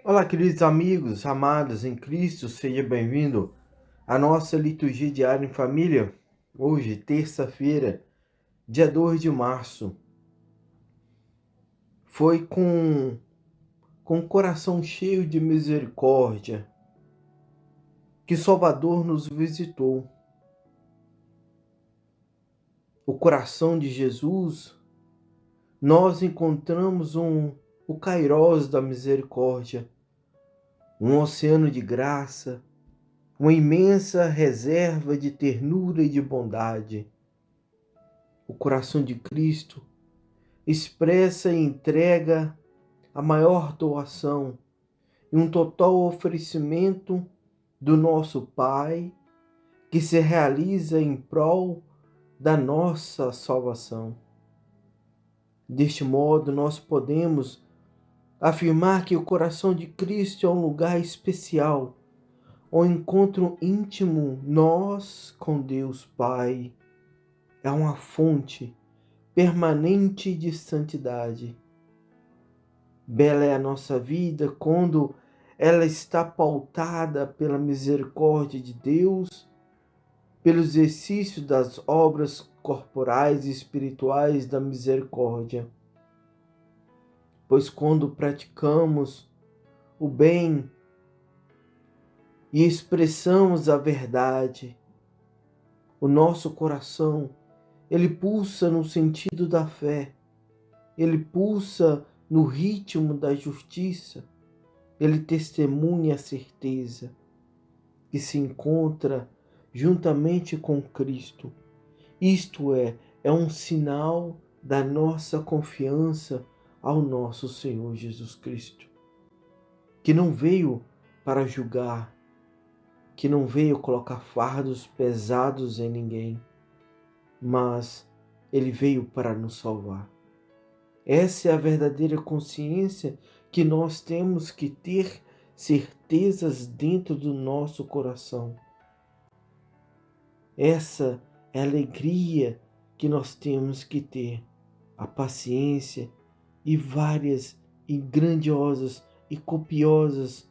Olá, queridos amigos, amados em Cristo, seja bem-vindo à nossa liturgia diária em família. Hoje, terça-feira, dia 2 de março. Foi com o coração cheio de misericórdia que Salvador nos visitou. O coração de Jesus, nós encontramos o Kairós da misericórdia, um oceano de graça, uma imensa reserva de ternura e de bondade. O coração de Cristo expressa e entrega a maior doação e um total oferecimento do nosso Pai que se realiza em prol da nossa salvação. Deste modo, nós podemos afirmar que o coração de Cristo é um lugar especial, um encontro íntimo nós com Deus Pai. É uma fonte permanente de santidade. Bela é a nossa vida quando ela está pautada pela misericórdia de Deus, pelo exercício das obras corporais e espirituais da misericórdia. Pois quando praticamos o bem e expressamos a verdade, o nosso coração, ele pulsa no sentido da fé, ele pulsa no ritmo da justiça, ele testemunha a certeza que se encontra juntamente com Cristo. Isto é um sinal da nossa confiança ao nosso Senhor Jesus Cristo, que não veio para julgar, que não veio colocar fardos pesados em ninguém, mas ele veio para nos salvar. Essa é a verdadeira consciência que nós temos que ter certezas dentro do nosso coração. Essa é a alegria que nós temos que ter, a paciência e várias e grandiosas e copiosas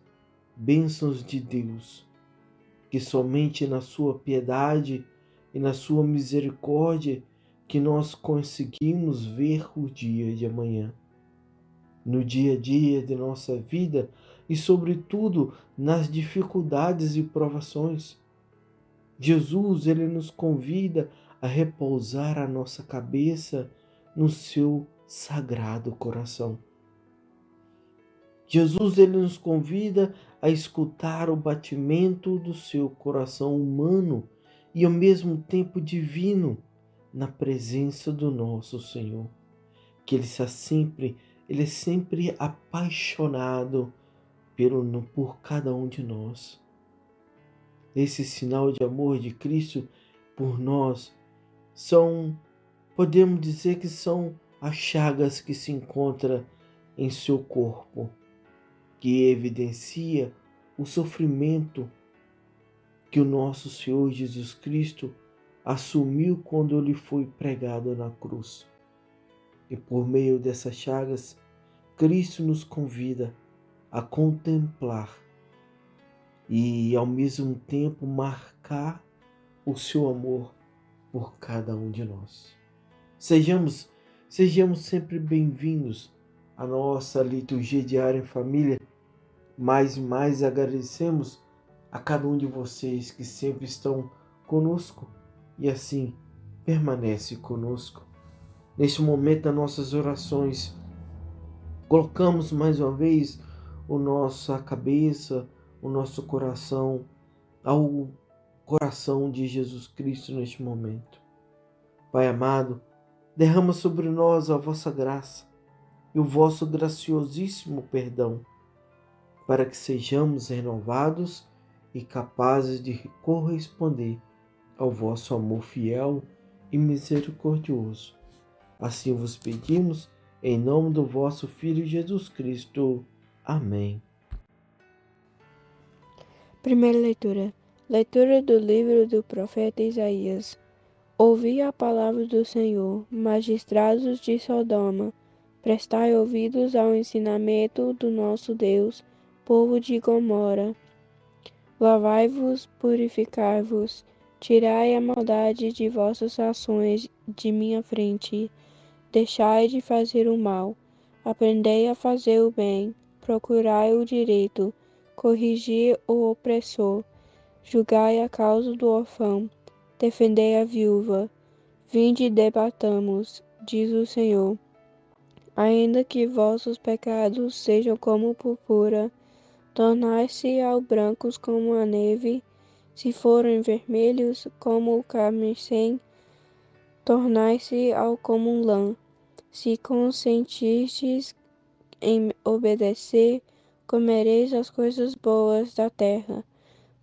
bênçãos de Deus, que somente na sua piedade e na sua misericórdia que nós conseguimos ver o dia de amanhã. No dia a dia de nossa vida e, sobretudo, nas dificuldades e provações. Jesus, ele nos convida a repousar a nossa cabeça no seu sagrado coração. Jesus, ele nos convida a escutar o batimento do seu coração humano e ao mesmo tempo divino na presença do nosso Senhor, que ele é sempre apaixonado por cada um de nós. Esse sinal de amor de Cristo por nós podemos dizer que são as chagas que se encontram em seu corpo, que evidencia o sofrimento que o nosso Senhor Jesus Cristo assumiu quando ele foi pregado na cruz. E por meio dessas chagas, Cristo nos convida a contemplar e ao mesmo tempo marcar o seu amor por cada um de nós. Sejamos sempre bem-vindos à nossa liturgia diária em família. Mais e mais agradecemos a cada um de vocês que sempre estão conosco e assim permanece conosco. Neste momento das nossas orações, colocamos mais uma vez a nossa cabeça, o nosso coração ao coração de Jesus Cristo neste momento. Pai amado, derrama sobre nós a vossa graça e o vosso graciosíssimo perdão, para que sejamos renovados e capazes de corresponder ao vosso amor fiel e misericordioso. Assim vos pedimos, em nome do vosso Filho Jesus Cristo. Amém. Primeira leitura. Leitura do livro do profeta Isaías. Ouvi a palavra do Senhor, magistrados de Sodoma, prestai ouvidos ao ensinamento do nosso Deus, povo de Gomorra. Lavai-vos, purificai-vos, tirai a maldade de vossas ações de minha frente. Deixai de fazer o mal, aprendei a fazer o bem, procurai o direito, corrigi o opressor, julgai a causa do órfão, defendei a viúva. Vinde e debatamos, diz o Senhor. Ainda que vossos pecados sejam como purpura, tornar-se ao brancos como a neve, se forem vermelhos como o carmesim, tornai-se ao como lã. Se consentistes em obedecer, comereis as coisas boas da terra.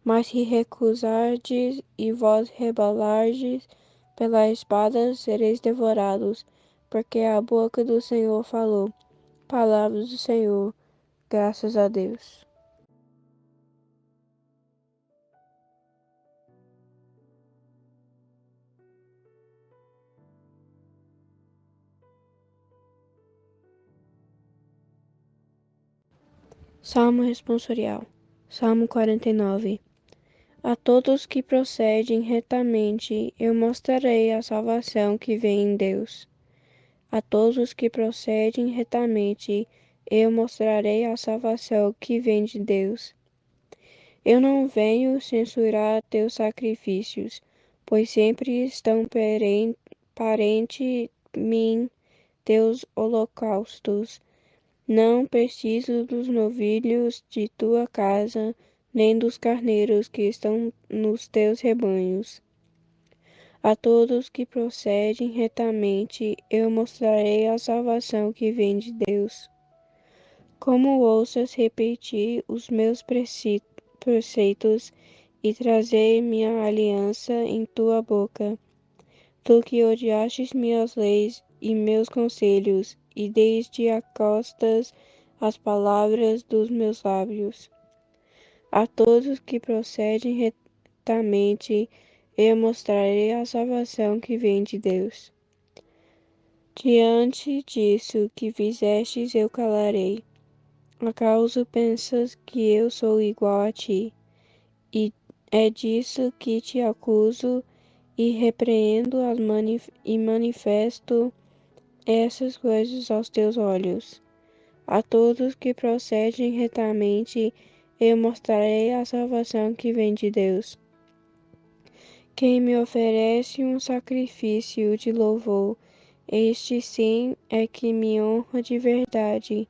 Mas se recusardes e vos rebelardes, pela espada sereis devorados, porque a boca do Senhor falou. Palavras do Senhor, graças a Deus. Salmo responsorial. Salmo 49. A todos que procedem retamente, eu mostrarei a salvação que vem em Deus. A todos que procedem retamente, eu mostrarei a salvação que vem de Deus. Eu não venho censurar teus sacrifícios, pois sempre estão parente mim teus holocaustos. Não preciso dos novilhos de tua casa, nem dos carneiros que estão nos teus rebanhos. A todos que procedem retamente, eu mostrarei a salvação que vem de Deus. Como ousas repetir os meus preceitos e trazer minha aliança em tua boca? Tu que odiastes minhas leis e meus conselhos, e desde acostas as palavras dos meus lábios. A todos que procedem retamente, eu mostrarei a salvação que vem de Deus. Diante disso que fizestes, eu calarei. Acaso pensas que eu sou igual a ti? E é disso que te acuso e repreendo e manifesto essas coisas aos teus olhos. A todos que procedem retamente, eu mostrarei a salvação que vem de Deus. Quem me oferece um sacrifício de louvor, este sim é que me honra de verdade.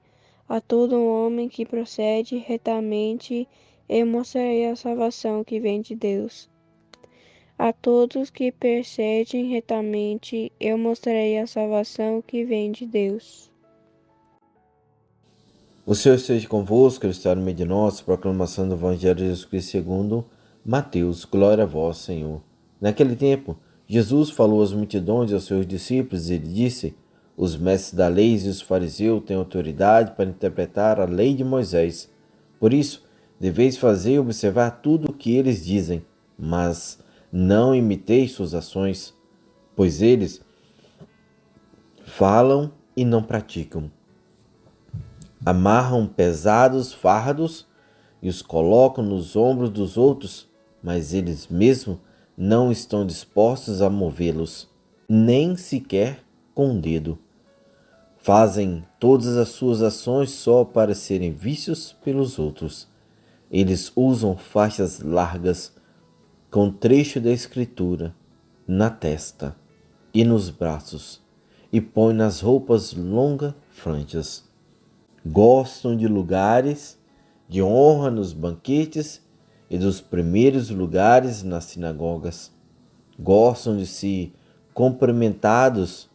A todo homem que procede retamente, eu mostrarei a salvação que vem de Deus. A todos que procedem retamente, eu mostrarei a salvação que vem de Deus. O Senhor esteja convosco, Ele está no meio de nós. Proclamação do Evangelho de Jesus Cristo segundo Mateus. Glória a vós, Senhor. Naquele tempo, Jesus falou às multidões e aos seus discípulos e lhe disse: os mestres da lei e os fariseus têm autoridade para interpretar a lei de Moisés. Por isso, deveis fazer e observar tudo o que eles dizem, mas não imiteis suas ações, pois eles falam e não praticam. Amarram pesados fardos e os colocam nos ombros dos outros, mas eles mesmos não estão dispostos a movê-los, nem sequer com um dedo. Fazem todas as suas ações só para serem vistos pelos outros. Eles usam faixas largas com trecho da Escritura na testa e nos braços, e põem nas roupas longas franjas. Gostam de lugares de honra nos banquetes e dos primeiros lugares nas sinagogas. Gostam de ser cumprimentados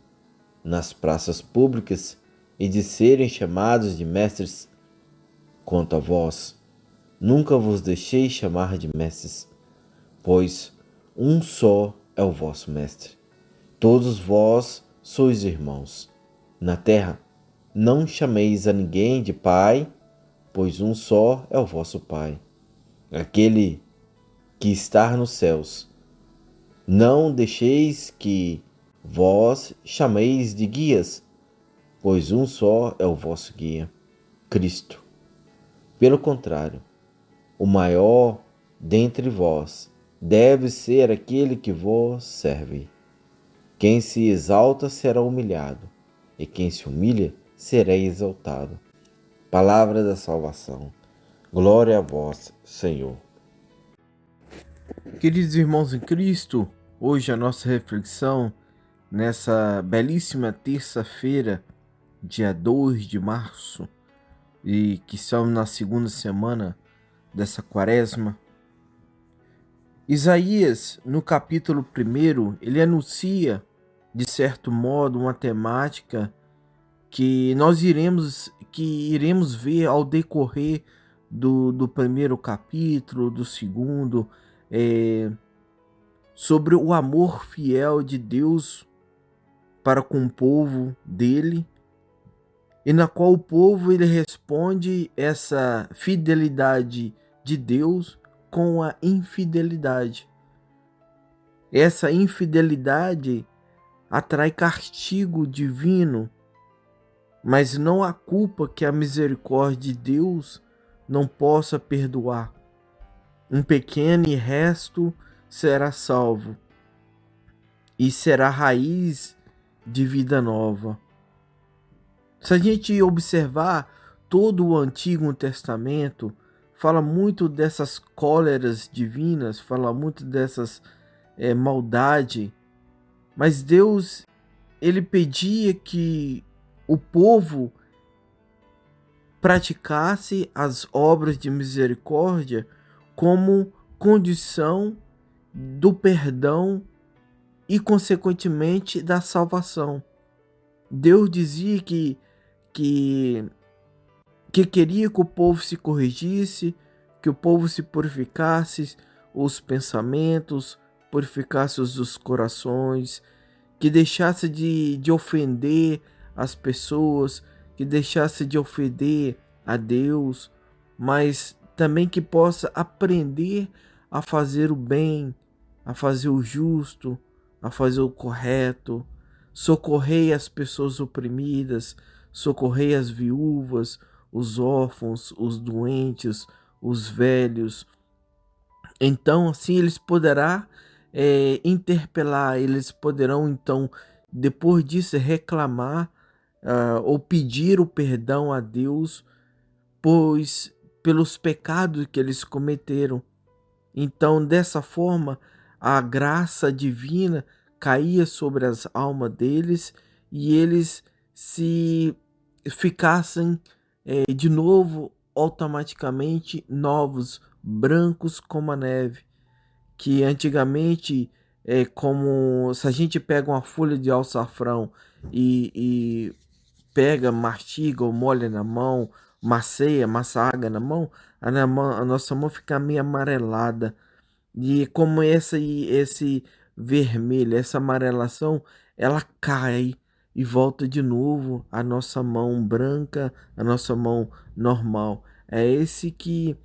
nas praças públicas e de serem chamados de mestres. Quanto a vós, nunca vos deixei chamar de mestres, pois um só é o vosso mestre. Todos vós sois irmãos. Na terra, não chameis a ninguém de pai, pois um só é o vosso Pai, aquele que está nos céus. Não deixeis que vós chameis de guias, pois um só é o vosso guia, Cristo. Pelo contrário, o maior dentre vós deve ser aquele que vos serve. Quem se exalta será humilhado, e quem se humilha será exaltado. Palavra da salvação. Glória a vós, Senhor. Queridos irmãos em Cristo, hoje a nossa reflexão, nessa belíssima terça-feira, dia 2 de março, e que estamos na segunda semana dessa quaresma. Isaías, no capítulo 1, ele anuncia, de certo modo, uma temática que iremos ver ao decorrer do primeiro capítulo, do segundo, sobre o amor fiel de Deus para com o povo dele, e na qual o povo ele responde essa fidelidade de Deus com a infidelidade. Essa infidelidade atrai castigo divino, mas não há culpa que a misericórdia de Deus não possa perdoar. Um pequeno resto será salvo e será raiz de vida nova. Se a gente observar todo o Antigo Testamento, fala muito dessas cóleras divinas, fala muito dessas maldade, mas Deus, ele pedia que o povo praticasse as obras de misericórdia como condição do perdão e, consequentemente, da salvação. Deus dizia que queria que o povo se corrigisse, que o povo se purificasse os pensamentos, purificasse os corações, que deixasse de ofender as pessoas, que deixasse de ofender a Deus, mas também que possa aprender a fazer o bem, a fazer o justo, a fazer o correto, socorrer as pessoas oprimidas, socorrer as viúvas, os órfãos, os doentes, os velhos. Então, assim, eles poderão interpelar, eles poderão, então, depois disso, reclamar ou pedir o perdão a Deus, pois pelos pecados que eles cometeram. Então, dessa forma, a graça divina caía sobre as almas deles e eles se ficassem de novo automaticamente novos, brancos como a neve, que antigamente como se a gente pega uma folha de alçafrão e pega, mastiga ou molha na mão, masseia, massaga na mão, a nossa mão fica meio amarelada. E como esse vermelho, essa amarelação, ela cai e volta de novo a nossa mão branca, a nossa mão normal. É esse que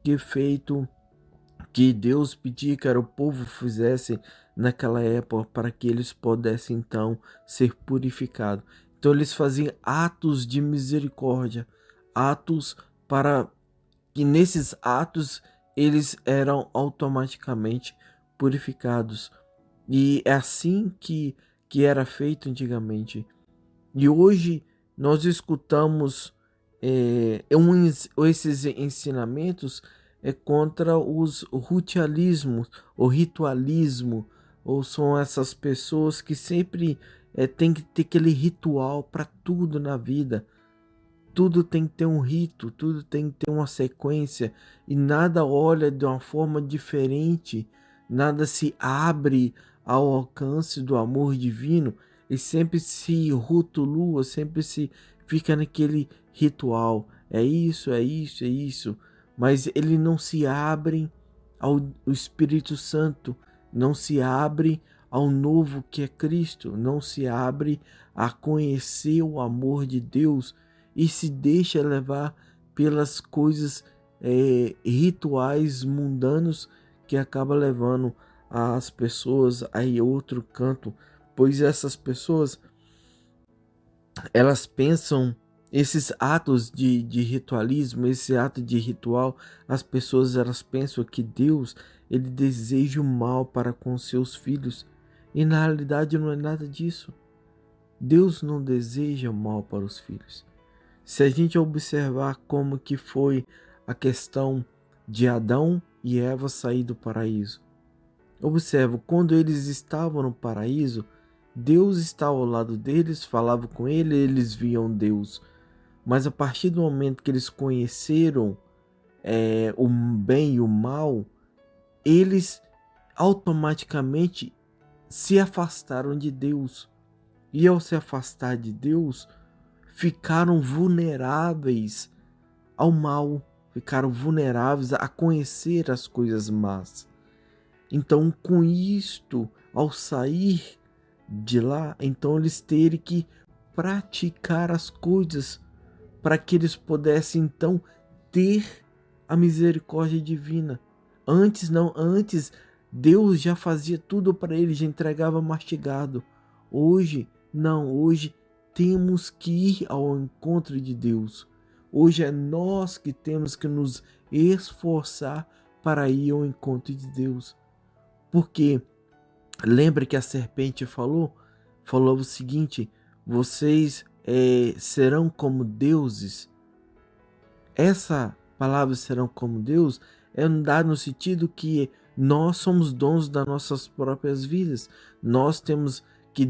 efeito que Deus pedia que era o povo fizesse naquela época para que eles pudessem então ser purificados. Então eles faziam atos de misericórdia, atos para que nesses atos eles eram automaticamente purificados. E é assim que era feito antigamente. E hoje nós escutamos esses ensinamentos contra os ritualismos, o ritualismo, ou são essas pessoas que sempre tem que ter aquele ritual para tudo na vida. Tudo tem que ter um rito, tudo tem que ter uma sequência e nada olha de uma forma diferente, nada se abre ao alcance do amor divino e sempre se rotulua, sempre se fica naquele ritual. É isso, é isso, é isso. Mas ele não se abre ao Espírito Santo, não se abre ao novo que é Cristo, não se abre a conhecer o amor de Deus e se deixa levar pelas coisas rituais mundanos que acaba levando as pessoas a outro canto, pois essas pessoas elas pensam esses atos de ritualismo, esse ato de ritual, as pessoas elas pensam que Deus ele deseja o mal para com seus filhos e na realidade não é nada disso. Deus não deseja o mal para os filhos. Se a gente observar como que foi a questão de Adão e Eva sair do paraíso, observa, quando eles estavam no paraíso, Deus estava ao lado deles, falava com eles viam Deus. Mas a partir do momento que eles conheceram o bem e o mal, eles automaticamente se afastaram de Deus. E ao se afastar de Deus, ficaram vulneráveis ao mal, ficaram vulneráveis a conhecer as coisas más. Então, com isto, ao sair de lá, então eles terem que praticar as coisas para que eles pudessem então ter a misericórdia divina. Antes não, antes Deus já fazia tudo para eles, já entregava mastigado. Hoje não, hoje temos que ir ao encontro de Deus. Hoje é nós que temos que nos esforçar para ir ao encontro de Deus. Porque lembra que a serpente falou o seguinte: vocês serão como deuses. Essa palavra serão como Deus é dada no sentido que nós somos donos das nossas próprias vidas. Nós temos que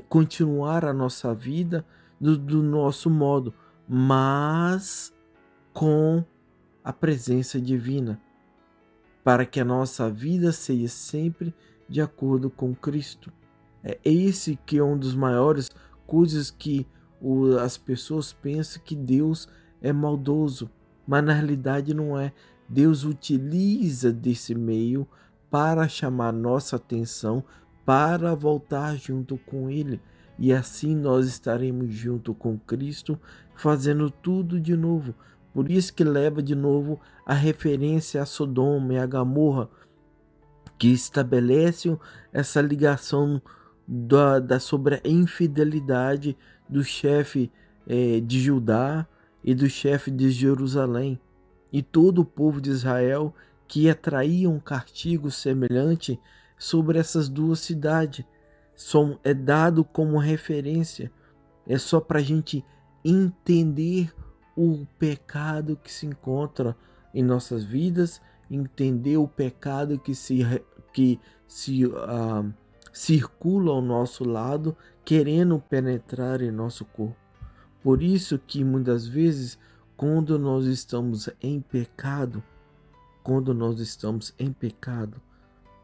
continuar a nossa vida do nosso modo, mas com a presença divina, para que a nossa vida seja sempre de acordo com Cristo. É esse que é um dos maiores coisas que as pessoas pensam que Deus é maldoso, mas na realidade não é. Deus utiliza desse meio para chamar nossa atenção, para voltar junto com Ele. E assim nós estaremos junto com Cristo, fazendo tudo de novo. Por isso que leva de novo a referência a Sodoma e a Gomorra, que estabelece essa ligação sobre a infidelidade do chefe de Judá e do chefe de Jerusalém. E todo o povo de Israel que atraía um castigo semelhante sobre essas duas cidades. É dado como referência. É só para a gente entender o pecado que se encontra em nossas vidas, entender o pecado que circula ao nosso lado, querendo penetrar em nosso corpo. Por isso que muitas vezes, quando nós estamos em pecado,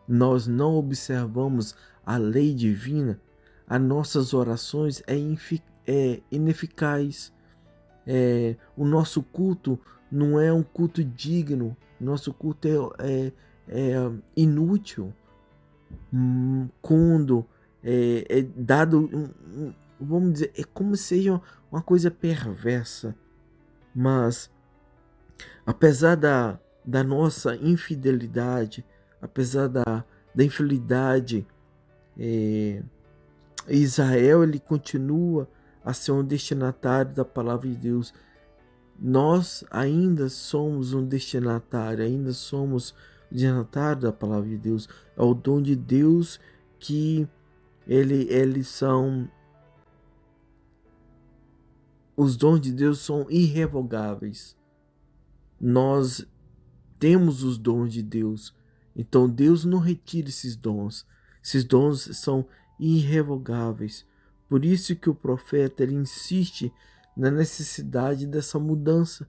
nós não observamos a lei divina, as nossas orações ineficaz. O nosso culto não é um culto digno, nosso culto é inútil. Quando é dado, vamos dizer, é como se seja uma coisa perversa. Mas apesar da nossa infidelidade, apesar da infidelidade, Israel ele continua a ser um destinatário da palavra de Deus. Nós ainda somos um destinatário, ainda somos destinatário da palavra de Deus. É o dom de Deus que eles são. Os dons de Deus são irrevogáveis. Nós temos os dons de Deus. Então Deus não retira esses dons. Esses dons são irrevogáveis. Por isso que o profeta ele insiste na necessidade dessa mudança,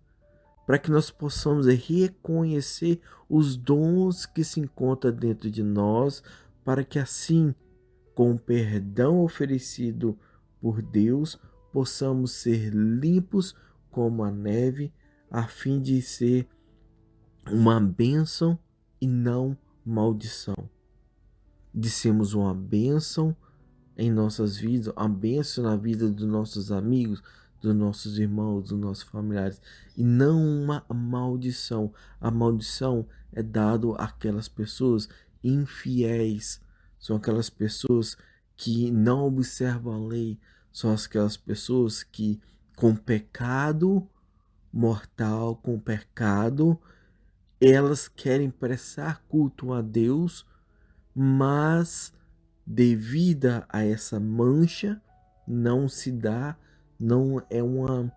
para que nós possamos reconhecer os dons que se encontram dentro de nós, para que assim, com o perdão oferecido por Deus, possamos ser limpos como a neve, a fim de ser uma bênção e não maldição. De sermos uma bênção em nossas vidas, uma bênção na vida dos nossos amigos, dos nossos irmãos, dos nossos familiares, e não uma maldição. A maldição é dada àquelas pessoas infiéis, são aquelas pessoas que não observam a lei, são aquelas pessoas que com pecado mortal, com pecado, elas querem prestar culto a Deus, mas devido a essa mancha, não se dá, não é uma,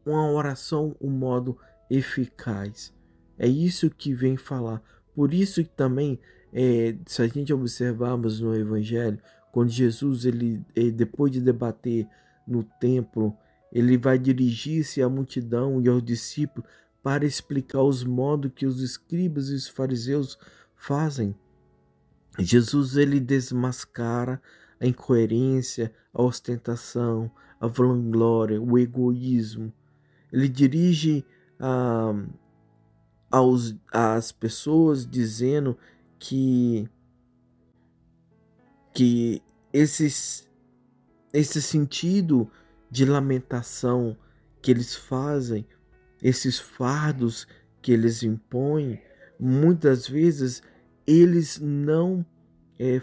uma oração, um modo eficaz. É isso que vem falar. Por isso que também, se a gente observarmos no Evangelho, quando Jesus, depois de debater no templo, ele vai dirigir-se à multidão e aos discípulos para explicar os modos que os escribas e os fariseus fazem. Jesus, ele desmascara a incoerência, a ostentação, a vanglória, o egoísmo. Ele dirige às pessoas dizendo que esse sentido de lamentação que eles fazem, esses fardos que eles impõem, muitas vezes eles não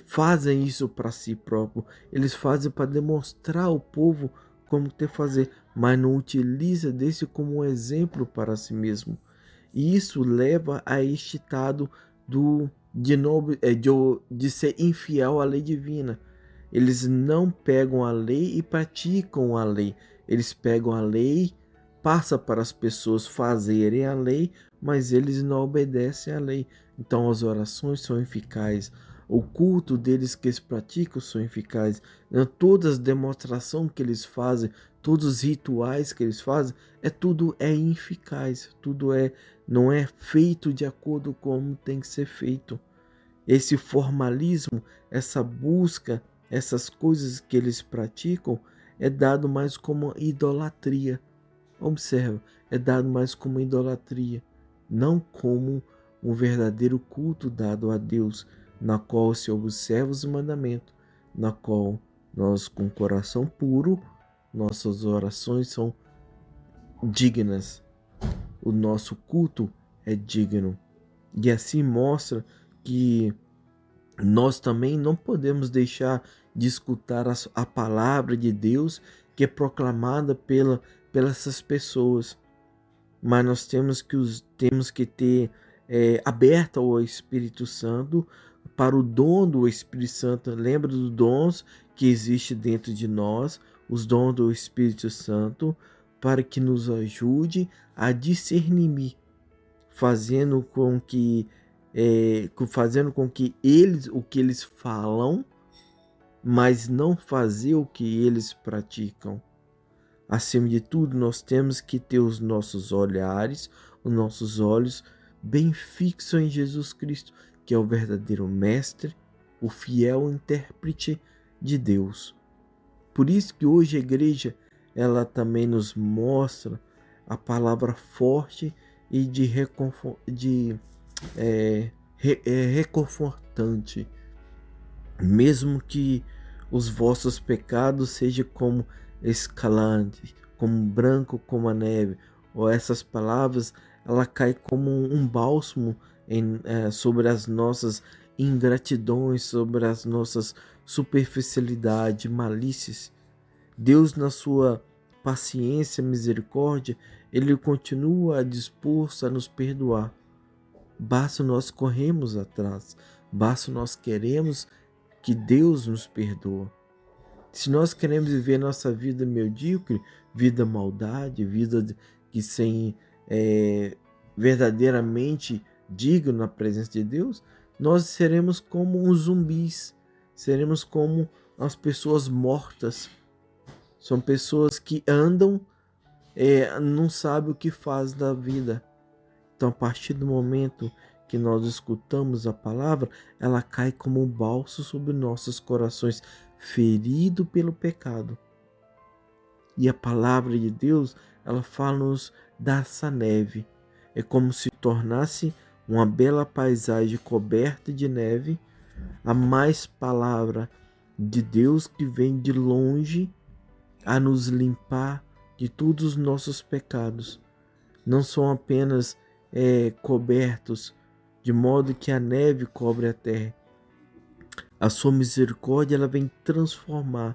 fazem isso para si próprio, eles fazem para demonstrar ao povo como ter fazer, mas não utiliza desse como um exemplo para si mesmo. E isso leva a este estado de ser infiel à lei divina. Eles não pegam a lei e praticam a lei. Eles pegam a lei, passa para as pessoas fazerem a lei, mas eles não obedecem à lei. Então as orações são eficazes, o culto deles que eles praticam são eficazes, todas as demonstrações que eles fazem, todos os rituais que eles fazem, tudo é ineficaz, tudo não é feito de acordo com como tem que ser feito. Esse formalismo, essa busca, essas coisas que eles praticam, é dado mais como idolatria. Observa, é dado mais como idolatria, não como um verdadeiro culto dado a Deus, na qual se observa os mandamentos, na qual nós, com coração puro, nossas orações são dignas, o nosso culto é digno. E assim mostra que nós também não podemos deixar de escutar a palavra de Deus que é proclamada pelas essas pessoas, mas nós temos que ter aberto ao Espírito Santo para o dom do Espírito Santo. Lembra dos dons que existe dentro de nós, os dons do Espírito Santo, para que nos ajude a discernir, fazendo com que eles, o que eles falam, mas não fazer o que eles praticam. Acima de tudo, nós temos que ter os nossos olhares, os nossos olhos bem fixos em Jesus Cristo, que é o verdadeiro mestre, o fiel intérprete de Deus. Por isso que hoje a igreja, ela também nos mostra a palavra forte e reconfortante. Mesmo que os vossos pecados sejam como escalante, como branco como a neve, ou essas palavras, ela cai como um bálsamo sobre as nossas ingratidões, sobre as nossas superficialidades, malícias. Deus, na sua paciência, misericórdia, ele continua disposto a nos perdoar. Basta nós corremos atrás, basta nós queremos que Deus nos perdoa. Se nós queremos viver nossa vida medíocre, vida maldade, vida que sem verdadeiramente digno na presença de Deus, nós seremos como uns zumbis, seremos como as pessoas mortas. São pessoas que andam, não sabem o que faz da vida. Então, a partir do momento que nós escutamos a palavra, ela cai como um bálsamo sobre nossos corações, ferido pelo pecado. E a palavra de Deus, ela fala-nos dessa neve. É como se tornasse uma bela paisagem coberta de neve, a mais palavra de Deus que vem de longe a nos limpar de todos os nossos pecados. Não são apenas cobertos, de modo que a neve cobre a terra. A sua misericórdia, ela vem transformar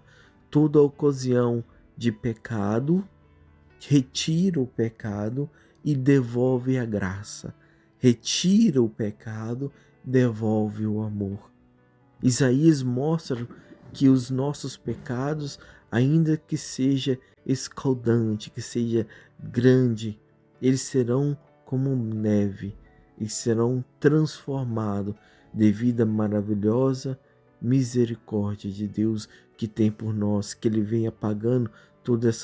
toda a ocasião de pecado, retira o pecado e devolve a graça. Retira o pecado, devolve o amor. Isaías mostra que os nossos pecados, ainda que seja escaldante, que seja grande, eles serão como neve e serão transformados devido à maravilhosa misericórdia de Deus que tem por nós, que Ele vem apagando todas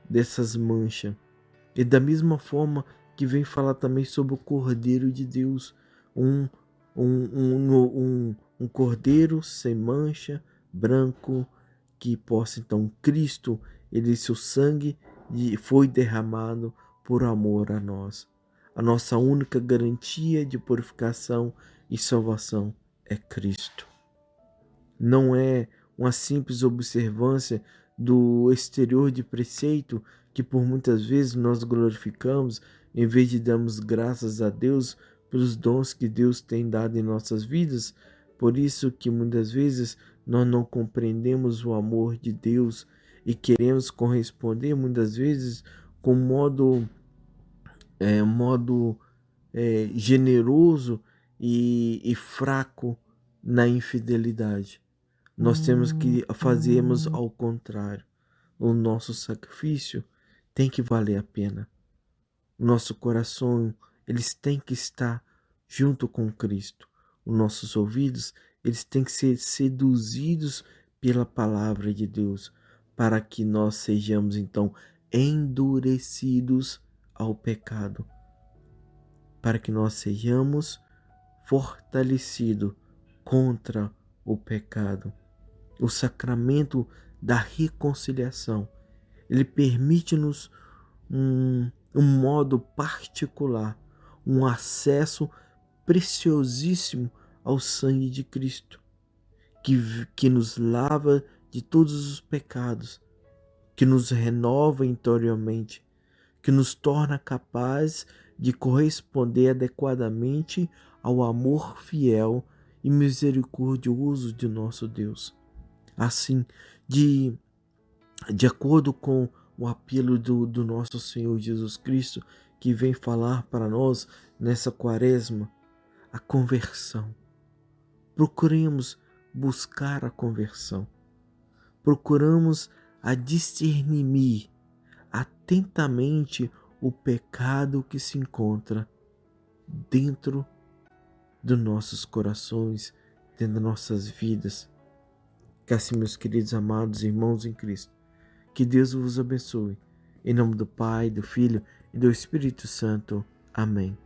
dessas manchas. E da mesma forma que vem falar também sobre o Cordeiro de Deus, um, um cordeiro sem mancha, branco, que possa então Cristo, seu sangue foi derramado por amor a nós. A nossa única garantia de purificação e salvação é Cristo. Não é uma simples observância do exterior de preceito que por muitas vezes nós glorificamos, em vez de darmos graças a Deus pelos dons que Deus tem dado em nossas vidas. Por isso que muitas vezes nós não compreendemos o amor de Deus e queremos corresponder muitas vezes com modo generoso e fraco na infidelidade. Nós temos que fazermos ao contrário. O nosso sacrifício tem que valer a pena. O nosso coração, eles têm que estar junto com Cristo. Os nossos ouvidos, eles têm que ser seduzidos pela palavra de Deus, para que nós sejamos então endurecidos ao pecado, para que nós sejamos fortalecidos contra o pecado. O sacramento da reconciliação, ele permite-nos um modo particular, um acesso preciosíssimo ao sangue de Cristo, que nos lava de todos os pecados, que nos renova interiormente, que nos torna capazes de corresponder adequadamente ao amor fiel e misericordioso de nosso Deus. Assim, de acordo com o apelo do nosso Senhor Jesus Cristo, que vem falar para nós nessa quaresma, a conversão. Procuremos buscar a conversão. Procuramos a discernir atentamente o pecado que se encontra dentro dos nossos corações, dentro das nossas vidas. Que assim, meus queridos amados irmãos em Cristo, que Deus vos abençoe. Em nome do Pai, do Filho e do Espírito Santo. Amém.